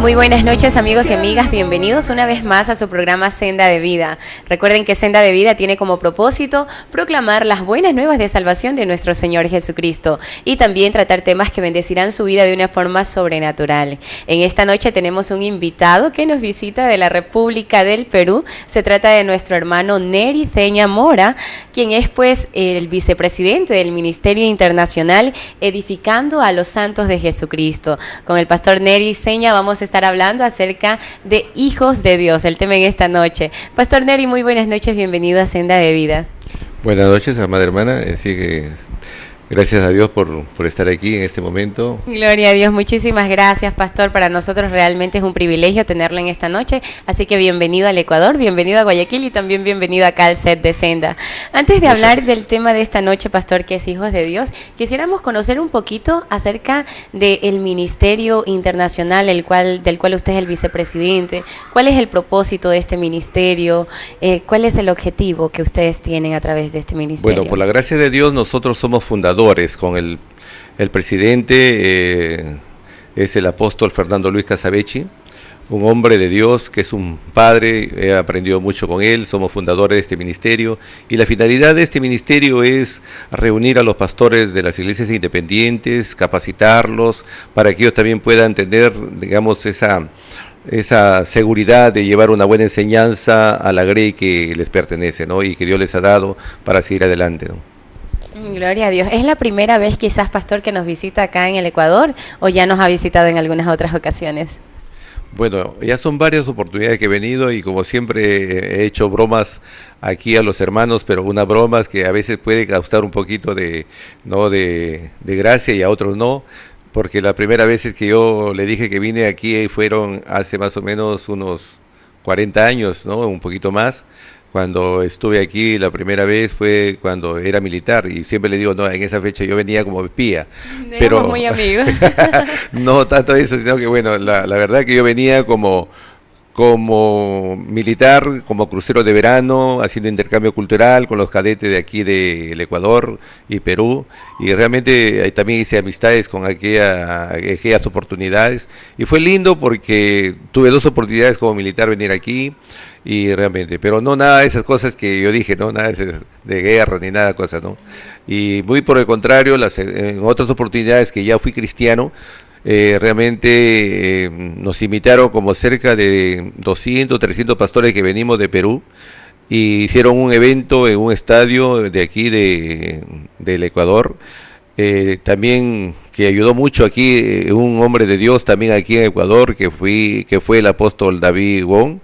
Muy buenas noches, amigos y amigas, bienvenidos una vez más a su programa Senda de Vida. Recuerden que Senda de Vida tiene como propósito proclamar las buenas nuevas de salvación de nuestro Señor Jesucristo y también tratar temas que bendecirán su vida de una forma sobrenatural. En esta noche tenemos un invitado que nos visita de la República del Perú. Se trata de nuestro hermano Neri Ceña Mora, quien es pues el vicepresidente del Ministerio Internacional Edificando a los Santos de Jesucristo. Con el pastor Neri Ceña vamos a estar hablando acerca de hijos de Dios, el tema en esta noche. Pastor Neri, muy buenas noches, bienvenido a Senda de Vida. Buenas noches, amada hermana, así que gracias a Dios por estar aquí en este momento. Gloria a Dios, muchísimas gracias, pastor. Para nosotros realmente es un privilegio tenerlo en esta noche, así que bienvenido al Ecuador, bienvenido a Guayaquil y también bienvenido acá al set de Senda. Antes de hablar del tema de esta noche, pastor, que es hijos de Dios, quisiéramos conocer un poquito acerca del Ministerio Internacional del cual usted es el vicepresidente. ¿Cuál es el propósito de este ministerio? ¿Cuál es el objetivo que ustedes tienen a través de este ministerio? Bueno, por la gracia de Dios nosotros somos fundadores. Con el presidente es el apóstol Fernando Luis Casabechi, un hombre de Dios que es un padre, he aprendido mucho con él, somos fundadores de este ministerio y la finalidad de este ministerio es reunir a los pastores de las iglesias independientes, capacitarlos para que ellos también puedan tener, digamos, esa seguridad de llevar una buena enseñanza a la grey que les pertenece, ¿no? Y que Dios les ha dado para seguir adelante, ¿no? Gloria a Dios. ¿Es la primera vez quizás, pastor, que nos visita acá en el Ecuador o ya nos ha visitado en algunas otras ocasiones? Bueno, ya son varias oportunidades que he venido y como siempre he hecho bromas aquí a los hermanos, pero unas bromas que a veces puede causar un poquito de gracia y a otros no, porque la primera vez es que yo le dije que vine aquí fueron hace más o menos unos 40 años, ¿no? Un poquito más. Cuando estuve aquí la primera vez fue cuando era militar y siempre le digo, no, en esa fecha yo venía como espía. Éramos muy amigos. No tanto eso, sino que bueno, la verdad que yo venía como militar, como crucero de verano, haciendo intercambio cultural con los cadetes de aquí del Ecuador y Perú, y realmente también hice amistades con aquellas oportunidades, y fue lindo porque tuve 2 oportunidades como militar venir aquí, y realmente, pero no nada de esas cosas que yo dije, no nada de guerra ni nada de cosas, ¿no? Y muy por el contrario, en otras oportunidades que ya fui cristiano, realmente nos invitaron como cerca de 200, 300 pastores que venimos de Perú y hicieron un evento en un estadio de aquí del Ecuador, también que ayudó mucho aquí un hombre de Dios también aquí en Ecuador que fue el apóstol David Wong,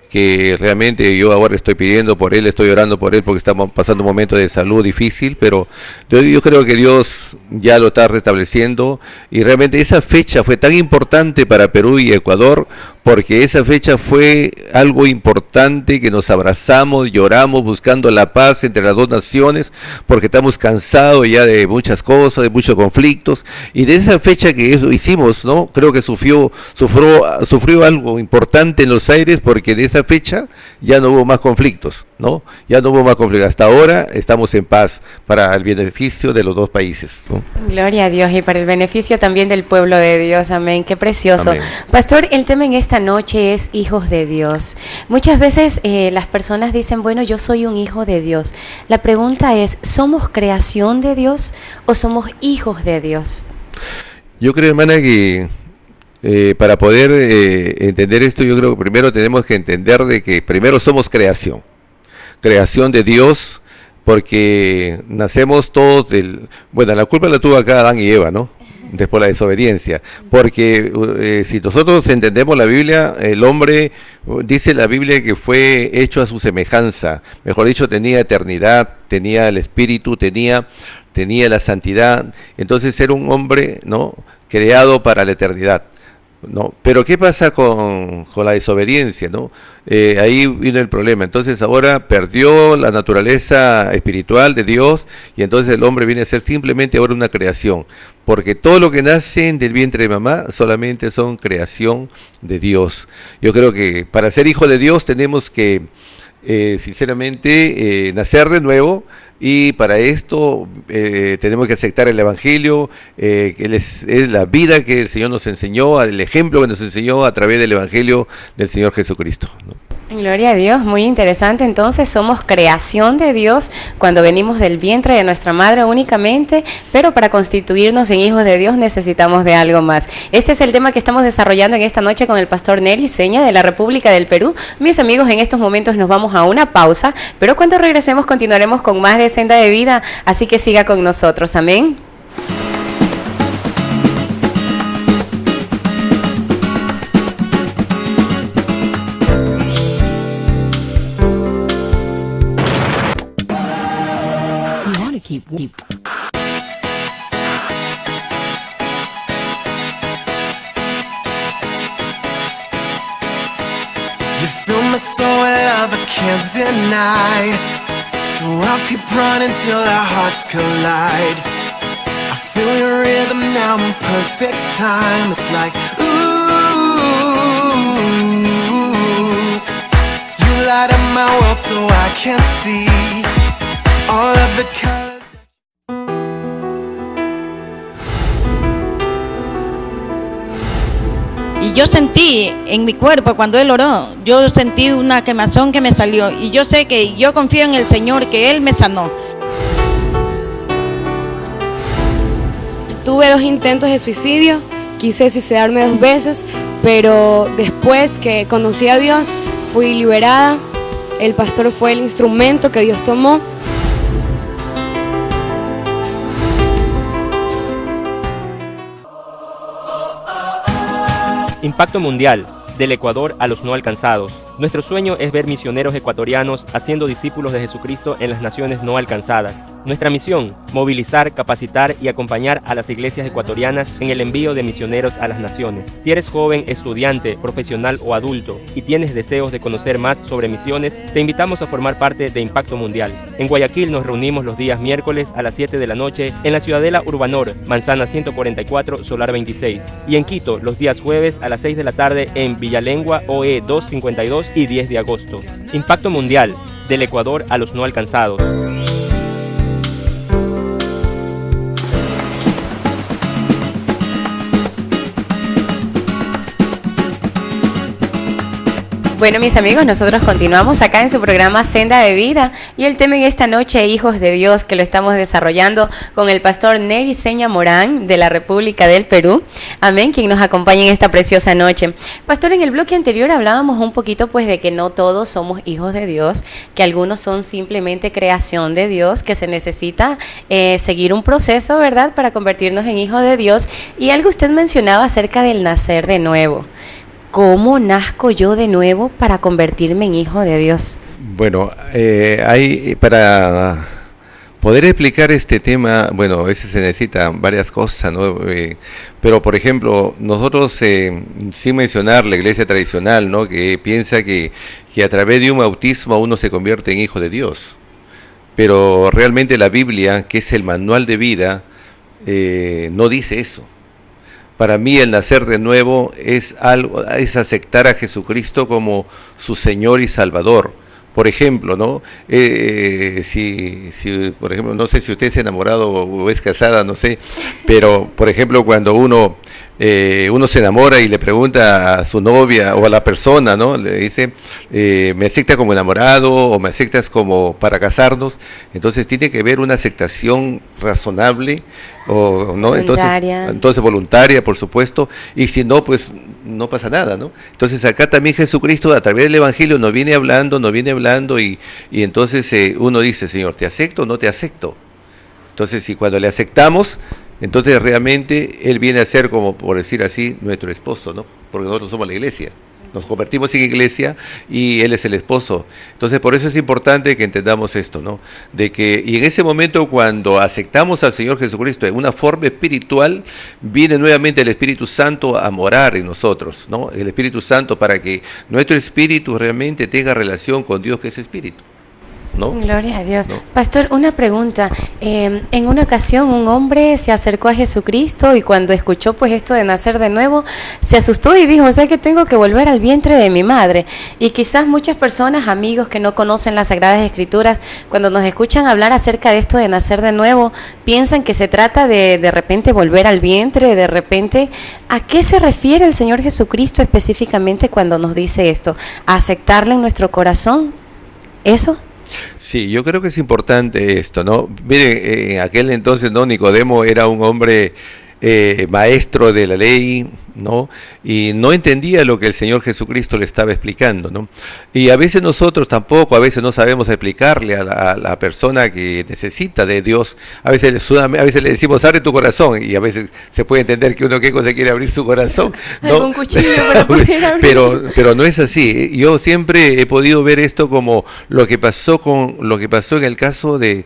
que realmente yo ahora estoy pidiendo por él, estoy orando por él porque estamos pasando un momento de salud difícil, pero yo creo que Dios ya lo está restableciendo y realmente esa fecha fue tan importante para Perú y Ecuador porque esa fecha fue algo importante que nos abrazamos, lloramos buscando la paz entre las dos naciones porque estamos cansados ya de muchas cosas, de muchos conflictos y de esa fecha que eso hicimos, ¿no? Creo que sufrió algo importante en los aires porque de esa fecha ya no hubo más conflictos, ¿no? Ya no hubo más conflictos. Hasta ahora estamos en paz para el beneficio de los dos países, ¿no? Gloria a Dios y para el beneficio también del pueblo de Dios. Amén. Qué precioso. Amén. Pastor, el tema en esta noche es hijos de Dios. Muchas veces las personas dicen, bueno, yo soy un hijo de Dios. La pregunta es, ¿somos creación de Dios o somos hijos de Dios? Yo creo, hermana, que para poder entender esto, yo creo que primero tenemos que entender de que primero somos creación de Dios, porque nacemos todos bueno, la culpa la tuvo acá Adán y Eva, ¿no? Después la desobediencia, porque si nosotros entendemos la Biblia, el hombre, dice la Biblia que fue hecho a su semejanza, mejor dicho, tenía eternidad, tenía el espíritu, tenía la santidad, entonces era un hombre, ¿no?, creado para la eternidad. No, pero ¿qué pasa con la desobediencia, no? Ahí vino el problema. Entonces ahora perdió la naturaleza espiritual de Dios y entonces el hombre viene a ser simplemente ahora una creación, porque todo lo que nace del vientre de mamá solamente son creación de Dios. Yo creo que para ser hijo de Dios tenemos que sinceramente, nacer de nuevo. Y para esto tenemos que aceptar el Evangelio, que es la vida que el Señor nos enseñó, el ejemplo que nos enseñó a través del Evangelio del Señor Jesucristo, ¿no? Gloria a Dios, muy interesante. Entonces somos creación de Dios cuando venimos del vientre de nuestra madre únicamente, pero para constituirnos en hijos de Dios necesitamos de algo más. Este es el tema que estamos desarrollando en esta noche con el pastor Nery Seña de la República del Perú. Mis amigos, en estos momentos nos vamos a una pausa, pero cuando regresemos continuaremos con más de Senda de Vida, así que siga con nosotros. Amén. You fill my soul with love I can't deny, so I'll keep running till our hearts collide. I feel your rhythm now in perfect time. It's like ooh, you light up my world so I can see all of the colors. Y yo sentí en mi cuerpo cuando él oró, yo sentí una quemazón que me salió. Y yo sé que yo confío en el Señor, que Él me sanó. Tuve 2 intentos de suicidio, quise suicidarme 2 veces, pero después que conocí a Dios, fui liberada. El pastor fue el instrumento que Dios tomó. Impacto Mundial, del Ecuador a los no alcanzados. Nuestro sueño es ver misioneros ecuatorianos haciendo discípulos de Jesucristo en las naciones no alcanzadas. Nuestra misión, movilizar, capacitar y acompañar a las iglesias ecuatorianas en el envío de misioneros a las naciones. Si eres joven, estudiante, profesional o adulto y tienes deseos de conocer más sobre misiones, te invitamos a formar parte de Impacto Mundial. En Guayaquil nos reunimos los días miércoles a las 7 de la noche en la Ciudadela Urbanor, Manzana 144, Solar 26. Y en Quito los días jueves a las 6 de la tarde en Villalengua, OE 252 y 10 de agosto. Impacto Mundial, del Ecuador a los no alcanzados. Bueno, mis amigos, nosotros continuamos acá en su programa Senda de Vida y el tema en esta noche, Hijos de Dios, que lo estamos desarrollando con el pastor Nery Seña Morán de la República del Perú. Amén, quien nos acompaña en esta preciosa noche. Pastor, en el bloque anterior hablábamos un poquito pues de que no todos somos hijos de Dios, que algunos son simplemente creación de Dios, que se necesita seguir un proceso, ¿verdad?, para convertirnos en hijos de Dios. Y algo usted mencionaba acerca del nacer de nuevo. ¿Cómo nazco yo de nuevo para convertirme en hijo de Dios? Bueno, para poder explicar este tema, bueno, a veces se necesitan varias cosas, ¿no? Pero, por ejemplo, nosotros, sin mencionar la iglesia tradicional, ¿no?, que piensa que a través de un bautismo uno se convierte en hijo de Dios. Pero realmente la Biblia, que es el manual de vida, no dice eso. Para mí el nacer de nuevo es aceptar a Jesucristo como su Señor y Salvador. Por ejemplo, ¿no? Por ejemplo, no sé si usted es enamorado o es casada, no sé, pero por ejemplo cuando uno se enamora y le pregunta a su novia o a la persona, ¿no?, le dice, ¿me aceptas como enamorado o me aceptas como para casarnos? Entonces tiene que haber una aceptación razonable, o no, entonces voluntaria, por supuesto, y si no, pues no pasa nada, ¿no? Entonces acá también Jesucristo a través del Evangelio nos viene hablando y entonces uno dice, Señor, ¿te acepto o no te acepto? Entonces, si cuando le aceptamos, entonces realmente Él viene a ser, como por decir así, nuestro esposo, ¿no? Porque nosotros somos la iglesia. Nos convertimos en iglesia y Él es el esposo. Entonces, por eso es importante que entendamos esto, ¿no? Y en ese momento, cuando aceptamos al Señor Jesucristo en una forma espiritual, viene nuevamente el Espíritu Santo a morar en nosotros, ¿no? El Espíritu Santo, para que nuestro espíritu realmente tenga relación con Dios, que es espíritu. ¿no? Gloria a Dios. ¿No? Pastor, una pregunta. En una ocasión un hombre se acercó a Jesucristo y cuando escuchó pues esto de nacer de nuevo, se asustó y dijo, o sea que tengo que volver al vientre de mi madre. Y quizás muchas personas, amigos que no conocen las Sagradas Escrituras, cuando nos escuchan hablar acerca de esto de nacer de nuevo, piensan que se trata de repente volver al vientre, de repente. ¿A qué se refiere el Señor Jesucristo específicamente cuando nos dice esto? ¿A aceptarle en nuestro corazón? ¿Eso? Sí, yo creo que es importante esto, ¿no? Miren, en aquel entonces, ¿no? Nicodemo era un hombre maestro de la ley, ¿no? Y no entendía lo que el Señor Jesucristo le estaba explicando, ¿no? Y a veces nosotros tampoco, a veces no sabemos explicarle a la persona que necesita de Dios. A veces le decimos, abre tu corazón, y a veces se puede entender que uno qué cosa quiere abrir su corazón, ¿no? Algún cuchillo para poder abrir. Pero no es así. Yo siempre he podido ver esto como lo que pasó en el caso de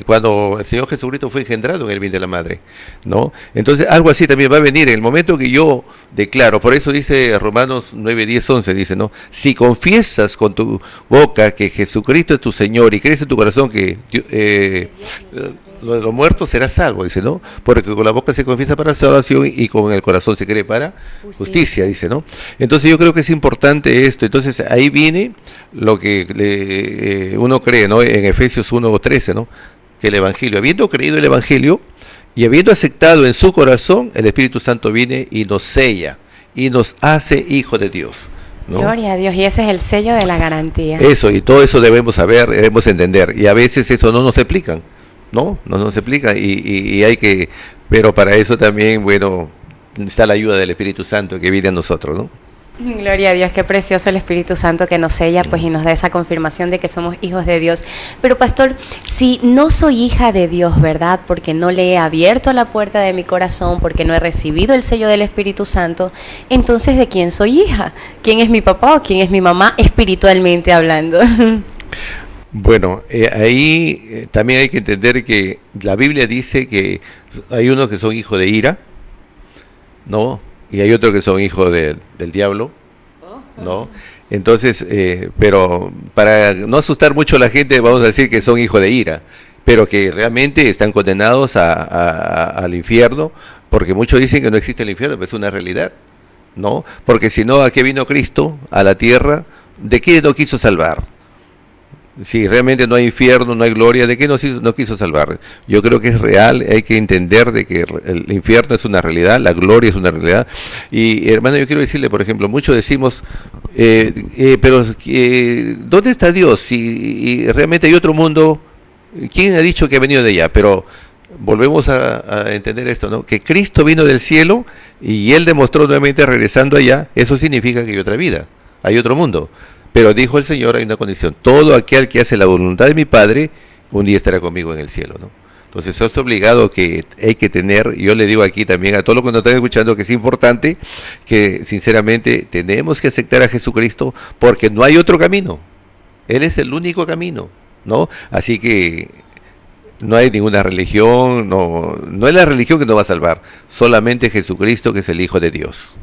cuando el Señor Jesucristo fue engendrado en el vientre de la madre, ¿no? Entonces algo así también va a venir en el momento que yo declaro. Por eso dice Romanos 9, 10, 11, dice, ¿no? Si confiesas con tu boca que Jesucristo es tu Señor y crees en tu corazón que lo de los muertos será salvo, dice, ¿no? Porque con la boca se confiesa para salvación y con el corazón se cree para justicia, dice, ¿no? Entonces yo creo que es importante esto. Entonces ahí viene lo que uno cree, ¿no? En Efesios 1:13, ¿no? Que el Evangelio, habiendo creído el Evangelio y habiendo aceptado en su corazón, el Espíritu Santo viene y nos sella y nos hace hijos de Dios, ¿no? Gloria a Dios, y ese es el sello de la garantía. Eso, y todo eso debemos saber, debemos entender, y a veces eso no nos explican, ¿no? No nos explica y hay que, pero para eso también, bueno, está la ayuda del Espíritu Santo que viene a nosotros, ¿no? Gloria a Dios, qué precioso el Espíritu Santo que nos sella pues y nos da esa confirmación de que somos hijos de Dios. Pero pastor, si no soy hija de Dios, ¿verdad? Porque no le he abierto la puerta de mi corazón, porque no he recibido el sello del Espíritu Santo, entonces ¿de quién soy hija? ¿Quién es mi papá o quién es mi mamá espiritualmente hablando? Bueno, ahí también hay que entender que la Biblia dice que hay unos que son hijos de ira, ¿no? Y hay otros que son hijos del diablo, ¿no? Entonces, pero para no asustar mucho a la gente, vamos a decir que son hijos de ira, pero que realmente están condenados al infierno, porque muchos dicen que no existe el infierno, pero es una realidad, ¿no? Porque si no, ¿a qué vino Cristo a la tierra? ¿De qué no quiso salvar? Si realmente no hay infierno, no hay gloria, ¿de qué no quiso salvar? Yo creo que es real, hay que entender de que el infierno es una realidad, la gloria es una realidad. Y hermano, yo quiero decirle, por ejemplo, muchos decimos, pero ¿dónde está Dios? Si realmente hay otro mundo, ¿quién ha dicho que ha venido de allá? Pero volvemos a entender esto, ¿no? Que Cristo vino del cielo y Él demostró nuevamente regresando allá, eso significa que hay otra vida, hay otro mundo. Pero dijo el Señor, hay una condición, todo aquel que hace la voluntad de mi Padre, un día estará conmigo en el cielo, ¿no? Entonces eso es obligado que hay que tener, yo le digo aquí también a todos los que nos están escuchando que es importante, que sinceramente tenemos que aceptar a Jesucristo porque no hay otro camino, Él es el único camino, ¿no? Así que no hay ninguna religión, no es la religión que nos va a salvar, solamente Jesucristo que es el Hijo de Dios.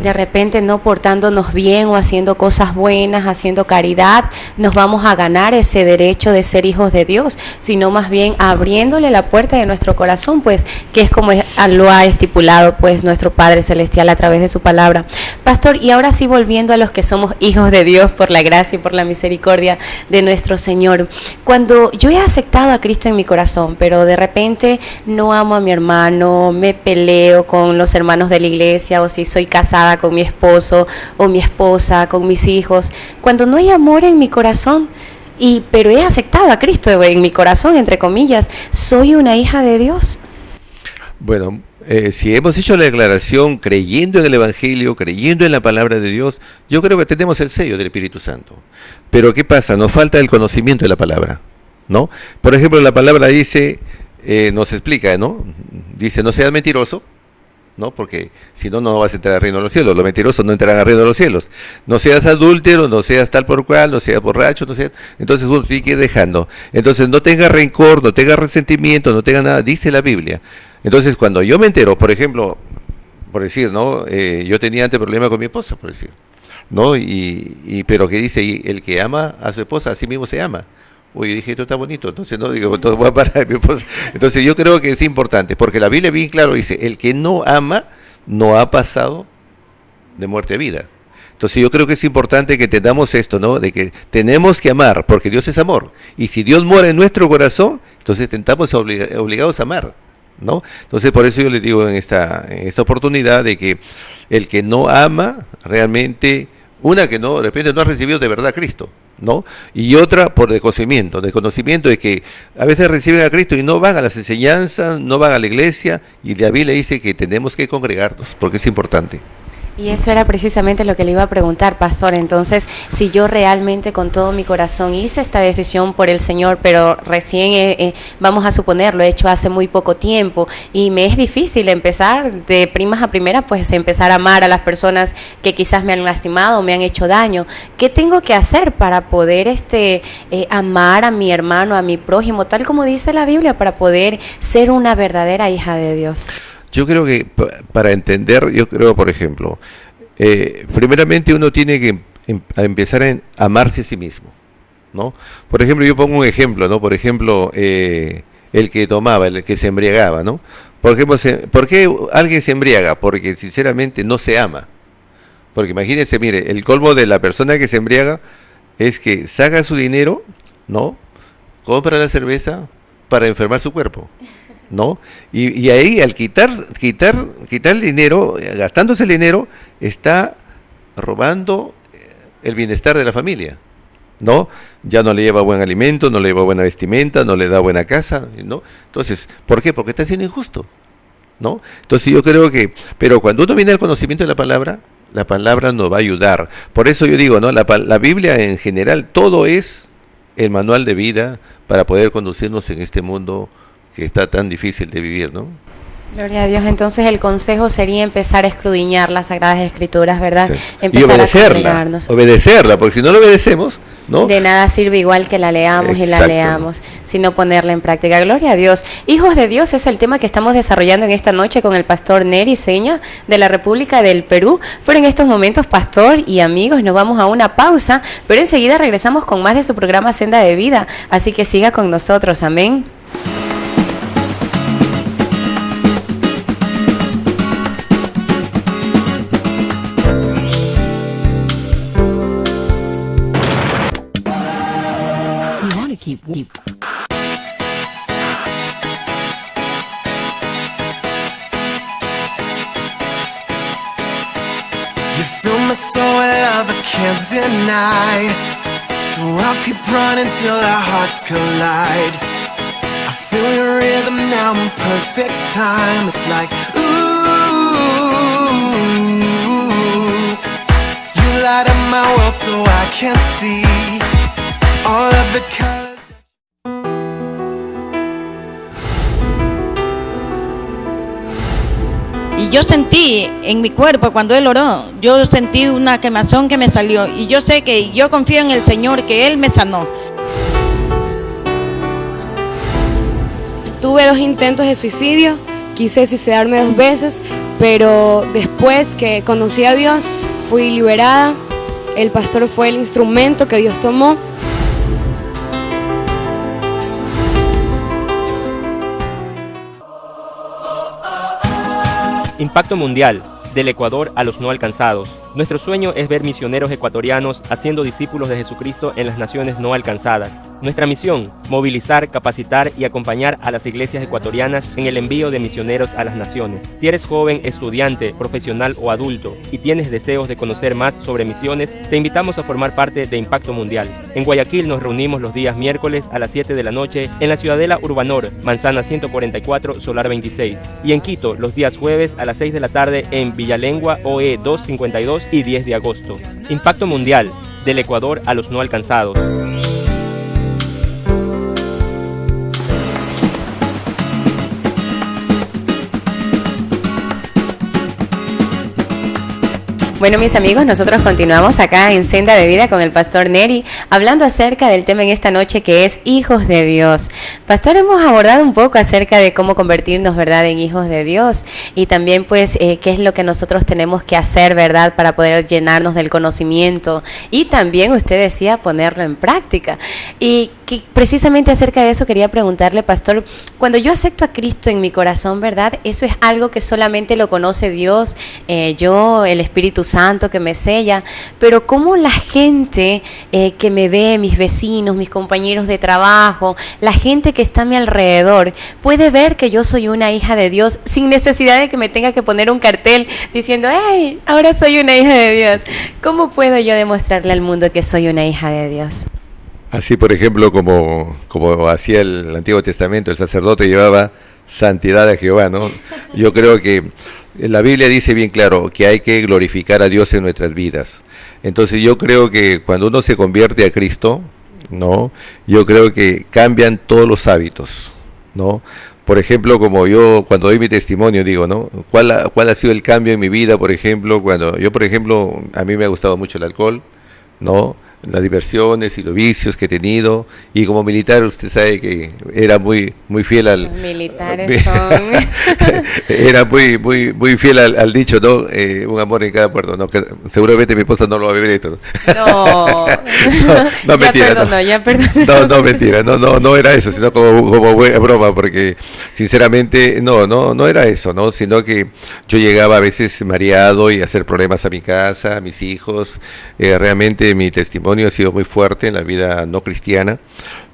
De repente no portándonos bien o haciendo cosas buenas, haciendo caridad, nos vamos a ganar ese derecho de ser hijos de Dios, sino más bien abriéndole la puerta de nuestro corazón, pues, que es como lo ha estipulado pues nuestro Padre Celestial a través de su palabra. Pastor, y ahora sí volviendo a los que somos hijos de Dios por la gracia y por la misericordia de nuestro Señor. Cuando yo he aceptado a Cristo en mi corazón, pero de repente no amo a mi hermano, me peleo con los hermanos de la iglesia, o si soy casada con mi esposo o mi esposa, con mis hijos, cuando no hay amor en mi corazón, pero he aceptado a Cristo en mi corazón, entre comillas, ¿soy una hija de Dios? Bueno, si hemos hecho la declaración creyendo en el Evangelio, creyendo en la palabra de Dios, yo creo que tenemos el sello del Espíritu Santo. Pero ¿qué pasa? Nos falta el conocimiento de la palabra, ¿no? Por ejemplo, la palabra dice, nos explica, ¿no? Dice, no seas mentiroso, ¿no? Porque si no, no vas a entrar al reino de los cielos. Los mentirosos no entrarán al reino de los cielos. No seas adúltero, no seas tal por cual, no seas borracho, no seas... Entonces uno tiene que ir dejando. Entonces no tenga rencor, no tenga resentimiento, no tenga nada, dice la Biblia. Entonces cuando yo me entero, por ejemplo, por decir, ¿no? Yo tenía antes problema con mi esposa, por decir, ¿no? Pero que dice, el que ama a su esposa, a sí mismo se ama, Uy, dije, esto está bonito, entonces no digo, entonces voy a parar. Entonces yo creo que es importante, porque la Biblia bien claro dice, el que no ama no ha pasado de muerte a vida. Entonces yo creo que es importante que entendamos esto, ¿no? De que tenemos que amar, porque Dios es amor. Y si Dios mora en nuestro corazón, entonces estamos obligados a amar, ¿no? Entonces por eso yo les digo en esta oportunidad de que el que no ama realmente, una que no, de repente no ha recibido de verdad a Cristo, ¿no? Y otra por desconocimiento de que a veces reciben a Cristo y no van a las enseñanzas, no van a la iglesia, y la Biblia dice que tenemos que congregarnos, porque es importante. Y eso era precisamente lo que le iba a preguntar, pastor. Entonces, si yo realmente con todo mi corazón hice esta decisión por el Señor, pero recién, vamos a suponer, lo he hecho hace muy poco tiempo, y me es difícil empezar de primas a primeras, pues empezar a amar a las personas que quizás me han lastimado, me han hecho daño. ¿Qué tengo que hacer para poder amar a mi hermano, a mi prójimo, tal como dice la Biblia, para poder ser una verdadera hija de Dios? Yo creo que para entender, por ejemplo, primeramente uno tiene que empezar a amarse a sí mismo, ¿no? Por ejemplo, yo pongo un ejemplo, ¿no? Por ejemplo, el que tomaba, el que se embriagaba, ¿no? Por ejemplo, ¿por qué alguien se embriaga? Porque sinceramente no se ama. Porque imagínense, mire, el colmo de la persona que se embriaga es que saca su dinero, ¿no? Compra la cerveza para enfermar su cuerpo, ¿no? Y ahí al quitar el dinero, gastándose el dinero, está robando el bienestar de la familia, ¿no? Ya no le lleva buen alimento, no le lleva buena vestimenta, no le da buena casa, ¿no? Entonces, ¿por qué? Porque está siendo injusto, ¿no? Entonces yo creo que, pero cuando uno viene al conocimiento de la palabra nos va a ayudar. Por eso yo digo, ¿no? La Biblia en general, todo es el manual de vida para poder conducirnos en este mundo que está tan difícil de vivir, ¿no? Gloria a Dios. Entonces el consejo sería empezar a escudriñar las Sagradas Escrituras, ¿verdad? Sí. Empezar a obedecerla, porque si no lo obedecemos, ¿no? De nada sirve igual que la leamos y la leamos, sino ponerla en práctica. Gloria a Dios. Hijos de Dios es el tema que estamos desarrollando en esta noche con el pastor Neri Seña de la República del Perú. Pero en estos momentos, pastor y amigos, nos vamos a una pausa, pero enseguida regresamos con más de su programa Senda de Vida. Así que siga con nosotros. Amén. Keep. You fill my soul with love I can't deny, so I'll keep running till our hearts collide. I feel your rhythm now in perfect time. It's like ooh, you light up my world so I can see all of the colors. Y yo sentí en mi cuerpo cuando él oró, yo sentí una quemazón que me salió, y yo sé que yo confío en el Señor, que Él me sanó. Tuve 2 intentos de suicidio, quise suicidarme 2 veces, pero después que conocí a Dios, fui liberada. El pastor fue el instrumento que Dios tomó. Impacto Mundial, del Ecuador a los no alcanzados. Nuestro sueño es ver misioneros ecuatorianos haciendo discípulos de Jesucristo en las naciones no alcanzadas. Nuestra misión, movilizar, capacitar y acompañar a las iglesias ecuatorianas en el envío de misioneros a las naciones. Si eres joven, estudiante, profesional o adulto y tienes deseos de conocer más sobre misiones, te invitamos a formar parte de Impacto Mundial. En Guayaquil nos reunimos los días miércoles a las 7 de la noche en la Ciudadela Urbanor, Manzana 144, Solar 26. Y en Quito los días jueves a las 6 de la tarde en Villalengua, OE 252 y 10 de agosto. Impacto Mundial, del Ecuador a los no alcanzados. Bueno, mis amigos, nosotros continuamos acá en Senda de Vida con el pastor Neri, hablando acerca del tema en esta noche que es hijos de Dios. Pastor, hemos abordado un poco acerca de cómo convertirnos, ¿verdad?, en hijos de Dios, y también pues qué es lo que nosotros tenemos que hacer, ¿verdad?, para poder llenarnos del conocimiento, y también usted decía ponerlo en práctica. Y que precisamente acerca de eso quería preguntarle, pastor, cuando yo acepto a Cristo en mi corazón, ¿verdad? Eso es algo que solamente lo conoce Dios, yo, el Espíritu Santo que me sella, pero ¿cómo la gente que me ve, mis vecinos, mis compañeros de trabajo, la gente que está a mi alrededor, puede ver que yo soy una hija de Dios sin necesidad de que me tenga que poner un cartel diciendo, ¡hey, ahora soy una hija de Dios! ¿Cómo puedo yo demostrarle al mundo que soy una hija de Dios? Así, por ejemplo, como hacía el Antiguo Testamento, el sacerdote llevaba santidad a Jehová, ¿no? Yo creo que la Biblia dice bien claro que hay que glorificar a Dios en nuestras vidas. Entonces yo creo que cuando uno se convierte a Cristo, ¿no? Yo creo que cambian todos los hábitos, ¿no? Por ejemplo, como yo cuando doy mi testimonio digo, ¿no? ¿Cuál ha sido el cambio en mi vida? Por ejemplo, a mí me ha gustado mucho el alcohol, ¿no? Las diversiones y los vicios que he tenido, y como militar usted sabe que era muy fiel al... Los militares son... era muy fiel al dicho, ¿no? Un amor en cada puerto, ¿no? Que seguramente mi esposa no lo va a beber esto, ¿no? No, mentira, ya perdonó. No, mentira, no era eso, sino como broma, porque sinceramente no era eso, ¿no? Sino que yo llegaba a veces mareado y a hacer problemas a mi casa, a mis hijos. Realmente mi testimonio ha sido muy fuerte en la vida no cristiana,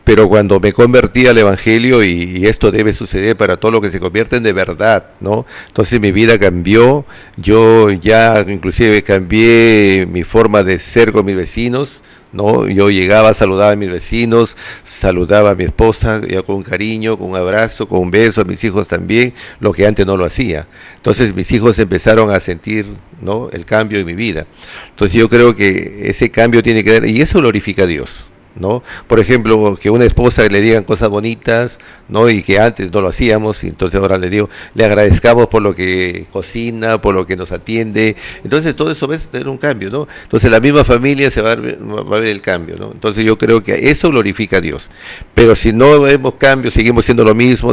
pero cuando me convertí al Evangelio, y esto debe suceder para todo lo que se convierten de verdad, ¿no? Entonces mi vida cambió, yo ya inclusive cambié mi forma de ser con mis vecinos, ¿no? Yo llegaba, saludaba a mis vecinos, saludaba a mi esposa ya con cariño, con un abrazo, con un beso, a mis hijos también, lo que antes no lo hacía. Entonces mis hijos empezaron a sentir, ¿no?, el cambio en mi vida. Entonces yo creo que ese cambio tiene que ver, y eso glorifica a Dios, ¿no? Por ejemplo, que una esposa le digan cosas bonitas, ¿no? Y que antes no lo hacíamos, y entonces ahora le digo, le agradezcamos por lo que cocina, por lo que nos atiende. Entonces todo eso va a tener un cambio, ¿no? Entonces la misma familia va a ver el cambio, ¿no? Entonces yo creo que eso glorifica a Dios. Pero si no vemos cambios, seguimos siendo lo mismo,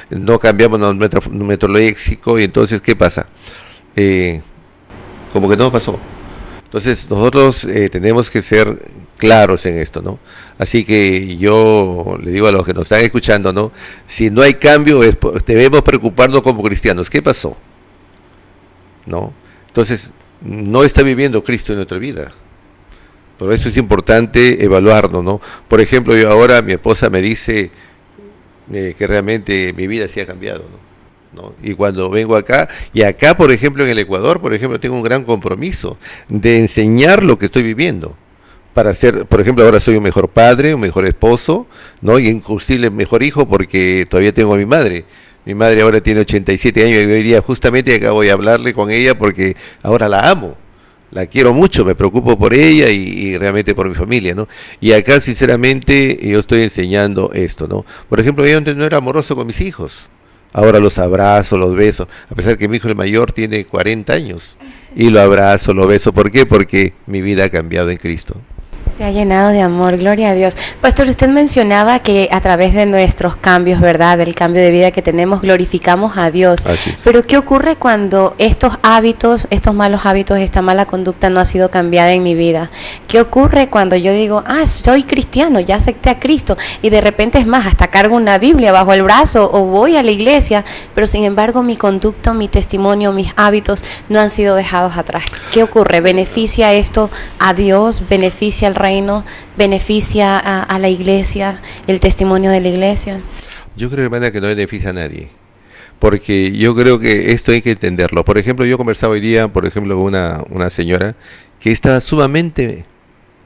no cambiamos nuestro léxico, y entonces ¿qué pasa? Como que no pasó. Entonces nosotros tenemos que ser claros en esto, ¿no? Así que yo le digo a los que nos están escuchando, ¿no? Si no hay cambio, debemos preocuparnos como cristianos. ¿Qué pasó? ¿No? Entonces, no está viviendo Cristo en nuestra vida. Por eso es importante evaluarnos, ¿no? Por ejemplo, mi esposa me dice que realmente mi vida sí ha cambiado, ¿no? Y cuando vengo acá, por ejemplo en el Ecuador, por ejemplo, tengo un gran compromiso de enseñar lo que estoy viviendo, para ser, por ejemplo, ahora soy un mejor padre, un mejor esposo, ¿no? Y inclusive mejor hijo, porque todavía tengo a mi madre. Mi madre ahora tiene 87 años y hoy día justamente acabo de hablarle con ella porque ahora la amo. La quiero mucho, me preocupo por ella y realmente por mi familia, ¿no? Y acá, sinceramente, yo estoy enseñando esto, ¿no? Por ejemplo, yo antes no era amoroso con mis hijos. Ahora los abrazo, los beso, a pesar que mi hijo el mayor tiene 40 años. Y lo abrazo, lo beso. ¿Por qué? Porque mi vida ha cambiado en Cristo. Se ha llenado de amor, gloria a Dios. Pastor, usted mencionaba que a través de nuestros cambios, ¿verdad?, del cambio de vida que tenemos, glorificamos a Dios. Así es. Pero ¿qué ocurre cuando estos hábitos, estos malos hábitos, esta mala conducta no ha sido cambiada en mi vida? ¿Qué ocurre cuando yo digo, soy cristiano, ya acepté a Cristo, y de repente, es más, hasta cargo una Biblia bajo el brazo o voy a la iglesia, pero sin embargo mi conducta, mi testimonio, mis hábitos no han sido dejados atrás? ¿Qué ocurre? ¿Beneficia esto a Dios? ¿Beneficia al reino? ¿Beneficia a la iglesia, el testimonio de la iglesia? Yo creo, hermana, que no beneficia a nadie, porque yo creo que esto hay que entenderlo. Por ejemplo, yo conversaba hoy día, por ejemplo, con una señora que estaba sumamente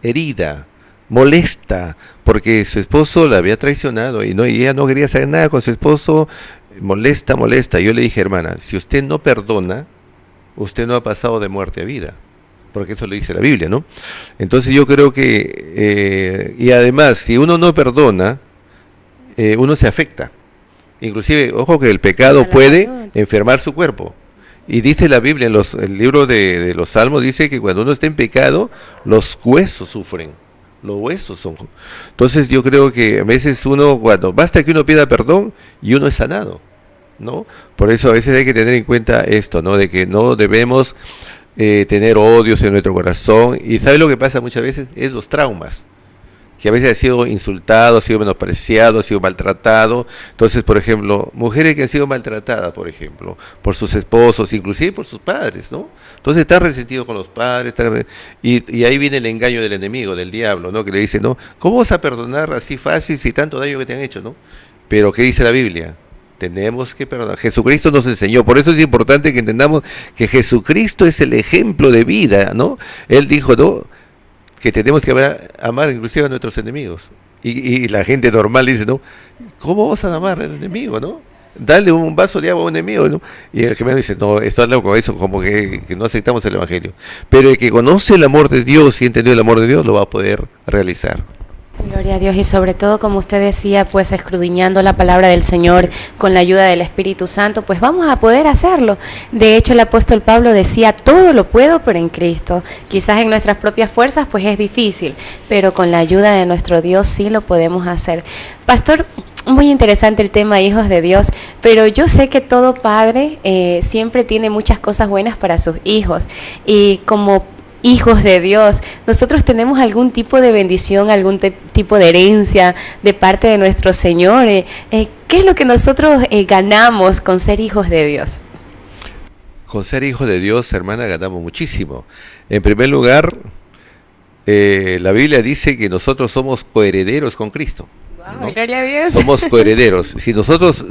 herida, molesta, porque su esposo la había traicionado y ella no quería saber nada con su esposo, molesta. Yo le dije, hermana, si usted no perdona, usted no ha pasado de muerte a vida, porque eso lo dice la Biblia, ¿no? Entonces yo creo que, y además, si uno no perdona, uno se afecta. Inclusive, ojo que el pecado puede enfermar su cuerpo. Y dice la Biblia, el libro de los Salmos, dice que cuando uno está en pecado, los huesos sufren. Los huesos son. Entonces yo creo que a veces basta que uno pida perdón y uno es sanado, ¿no? Por eso a veces hay que tener en cuenta esto, ¿no? De que no debemos tener odios en nuestro corazón. Y ¿sabe lo que pasa muchas veces? Es los traumas. que a veces ha sido insultado, ha sido menospreciado, ha sido maltratado. Entonces, por ejemplo, mujeres que han sido maltratadas, por ejemplo, por sus esposos, inclusive por sus padres, ¿no? Entonces están resentidos con los padres, y ahí viene el engaño del enemigo, del diablo, ¿no? Que le dice, ¿no? ¿Cómo vas a perdonar así fácil si tanto daño que te han hecho, ¿no? Pero ¿qué dice la Biblia? Tenemos que perdonar. Jesucristo nos enseñó, por eso es importante que entendamos que Jesucristo es el ejemplo de vida, ¿no? Él dijo, ¿no?, que tenemos que amar inclusive a nuestros enemigos. Y la gente normal dice, ¿no?, ¿cómo vas a amar al enemigo, no? Dale un vaso de agua a un enemigo, ¿no? Y el cristiano dice, no, esto es loco, eso como que no aceptamos el evangelio. Pero el que conoce el amor de Dios y entendió el amor de Dios, lo va a poder realizar. Gloria a Dios, y sobre todo, como usted decía, pues escudriñando la palabra del Señor con la ayuda del Espíritu Santo, pues vamos a poder hacerlo. De hecho, el apóstol Pablo decía, todo lo puedo, pero en Cristo. Quizás en nuestras propias fuerzas pues es difícil, pero con la ayuda de nuestro Dios sí lo podemos hacer. Pastor, muy interesante el tema hijos de Dios, pero yo sé que todo padre siempre tiene muchas cosas buenas para sus hijos, y como hijos de Dios, nosotros tenemos algún tipo de bendición, algún tipo de herencia de parte de nuestro Señor. ¿Qué es lo que nosotros ganamos con ser hijos de Dios? Con ser hijos de Dios, hermana, ganamos muchísimo. En primer lugar, la Biblia dice que nosotros somos coherederos con Cristo, ¿no? Wow, gloria a Dios. Somos coherederos.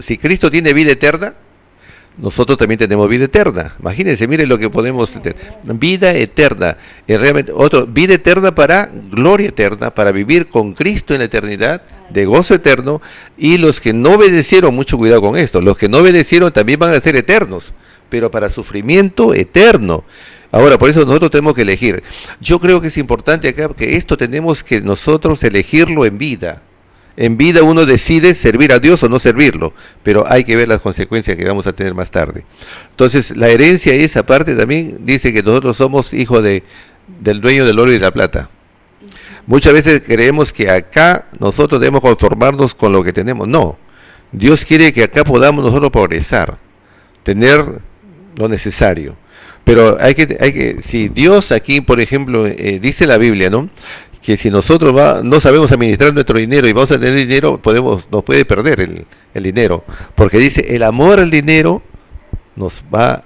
Si Cristo tiene vida eterna, nosotros también tenemos vida eterna. Imagínense, miren lo que podemos tener. Vida eterna. Realmente, vida eterna para gloria eterna, para vivir con Cristo en la eternidad, de gozo eterno. Y los que no obedecieron, mucho cuidado con esto, los que no obedecieron también van a ser eternos, pero para sufrimiento eterno. Ahora, por eso nosotros tenemos que elegir. Yo creo que es importante acá que esto tenemos que nosotros elegirlo en vida. En vida uno decide servir a Dios o no servirlo, pero hay que ver las consecuencias que vamos a tener más tarde. Entonces, la herencia, esa parte también dice que nosotros somos hijos del dueño del oro y de la plata. Muchas veces creemos que acá nosotros debemos conformarnos con lo que tenemos. No, Dios quiere que acá podamos nosotros progresar, tener lo necesario. Pero si Dios aquí, por ejemplo, dice la Biblia, ¿no?, que si nosotros no sabemos administrar nuestro dinero y vamos a tener dinero, nos puede perder el dinero, porque dice, el amor al dinero nos va,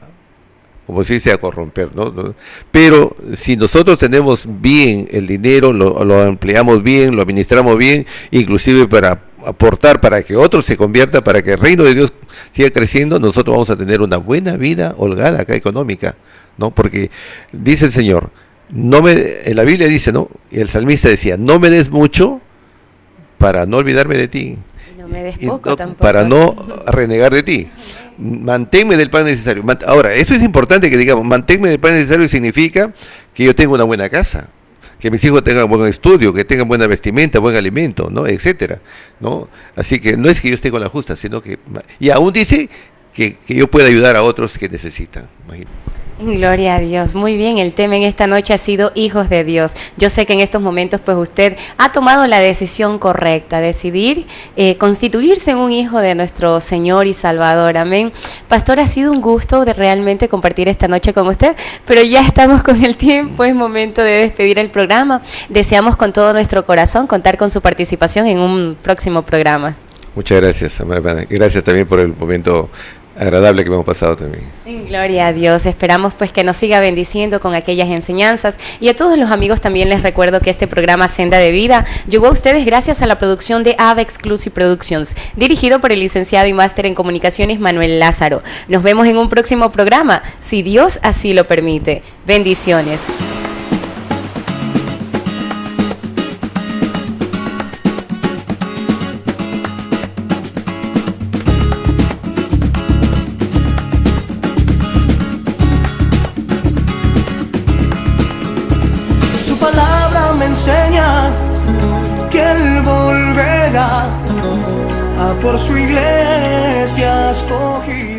como se dice, a corromper, ¿no? Pero si nosotros tenemos bien el dinero, lo empleamos bien, lo administramos bien, inclusive para aportar para que otro se convierta, para que el reino de Dios siga creciendo, nosotros vamos a tener una buena vida holgada acá económica, ¿no? Porque dice el Señor, en la Biblia dice, ¿no?, y el salmista decía, no me des mucho para no olvidarme de ti, no me des poco tampoco, para no renegar de ti. Manténme del pan necesario. Ahora, eso es importante que digamos, manténme del pan necesario significa que yo tengo una buena casa, que mis hijos tengan buen estudio, que tengan buena vestimenta, buen alimento, ¿no?, etcétera, ¿no? Así que no es que yo esté con la justa, sino que, y aún dice que yo pueda ayudar a otros que necesitan. Imagínate. Gloria a Dios. Muy bien, el tema en esta noche ha sido hijos de Dios. Yo sé que en estos momentos pues usted ha tomado la decisión correcta, decidir constituirse en un hijo de nuestro Señor y Salvador. Amén. Pastor, ha sido un gusto de realmente compartir esta noche con usted, pero ya estamos con el tiempo, es momento de despedir el programa. Deseamos con todo nuestro corazón contar con su participación en un próximo programa. Muchas gracias, hermana. Gracias también por el momento agradable que hemos pasado también. Gloria a Dios. Esperamos pues que nos siga bendiciendo con aquellas enseñanzas, y a todos los amigos también les recuerdo que este programa Senda de Vida llegó a ustedes gracias a la producción de Ava Exclusive Productions, dirigido por el licenciado y máster en comunicaciones Manuel Lázaro. Nos vemos en un próximo programa, si Dios así lo permite. Bendiciones. Enseña que Él volverá a por su iglesia escogida.